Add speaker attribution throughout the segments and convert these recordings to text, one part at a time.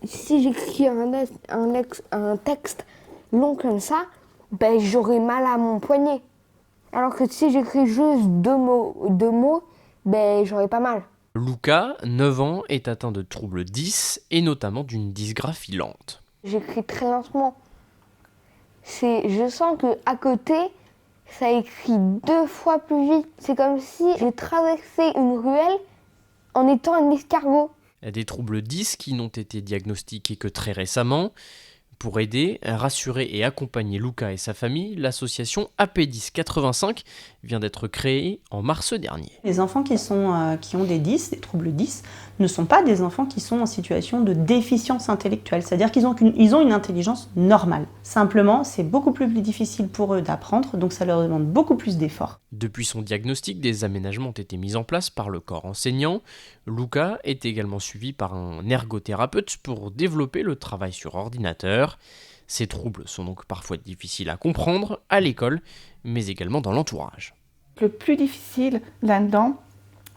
Speaker 1: si j'écris un texte long comme ça, ben, j'aurai mal à mon poignet. Alors que si j'écris juste deux mots, ben, j'aurai pas mal.
Speaker 2: Luca, 9 ans, est atteint de troubles 10 et notamment d'une dysgraphie lente.
Speaker 1: J'écris très lentement. Je sens qu'à côté, ça écrit 2 fois plus vite. C'est comme si j'ai traversé une ruelle en étant un escargot.
Speaker 2: Des troubles 10 qui n'ont été diagnostiqués que très récemment. Pour aider, rassurer et accompagner Luca et sa famille, l'association AP1085 vient d'être créée en mars dernier.
Speaker 3: Les enfants qui ont des 10, des troubles 10, ne sont pas des enfants qui sont en situation de déficience intellectuelle, c'est-à-dire qu'ils ont une intelligence normale. Simplement, c'est beaucoup plus difficile pour eux d'apprendre, donc ça leur demande beaucoup plus d'efforts.
Speaker 2: Depuis son diagnostic, des aménagements ont été mis en place par le corps enseignant. Luca est également suivi par un ergothérapeute pour développer le travail sur ordinateur. Ces troubles sont donc parfois difficiles à comprendre à l'école, mais également dans l'entourage.
Speaker 4: Le plus difficile là-dedans,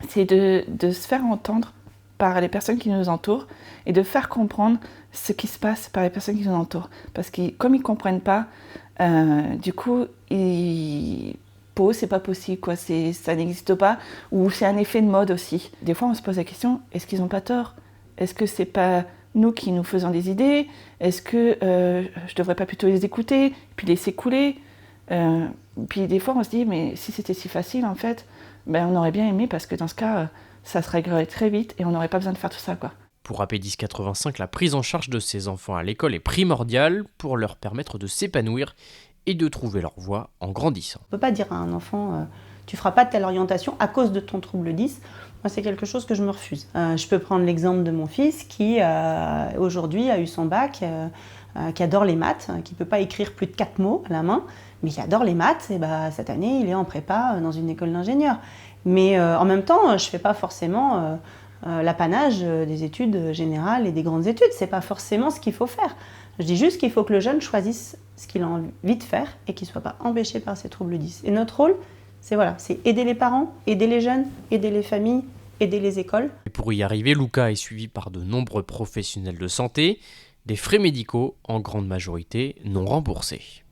Speaker 4: c'est de se faire entendre par les personnes qui nous entourent et de faire comprendre ce qui se passe par les personnes qui nous entourent. Parce que comme ils ne comprennent pas, du coup, c'est pas possible, quoi. Ça n'existe pas, ou c'est un effet de mode aussi. Des fois, on se pose la question, est-ce qu'ils n'ont pas tort ? Est-ce que c'est pas nous qui nous faisons des idées ? Est-ce que je devrais pas plutôt les écouter, puis laisser couler ? Puis des fois, on se dit, mais si c'était si facile, en fait, ben, on aurait bien aimé, parce que dans ce cas, ça se réglerait très vite et on n'aurait pas besoin de faire tout ça, quoi.
Speaker 2: Pour AP1085, la prise en charge de ces enfants à l'école est primordiale pour leur permettre de s'épanouir et de trouver leur voie en grandissant.
Speaker 3: On ne peut pas dire à un enfant tu ne feras pas de telle orientation à cause de ton trouble 10. Moi, c'est quelque chose que je me refuse. Je peux prendre l'exemple de mon fils qui aujourd'hui a eu son bac, qui adore les maths, qui ne peut pas écrire plus de 4 mots à la main, mais qui adore les maths. Et cette année, il est en prépa dans une école d'ingénieur. Mais en même temps, je ne fais pas forcément l'apanage des études générales et des grandes études. Ce n'est pas forcément ce qu'il faut faire. Je dis juste qu'il faut que le jeune choisisse ce qu'il a envie de faire et qu'il ne soit pas empêché par ses troubles 10. Et notre rôle, c'est aider les parents, aider les jeunes, aider les familles, aider les écoles.
Speaker 2: Et pour y arriver, Luca est suivi par de nombreux professionnels de santé, des frais médicaux en grande majorité non remboursés.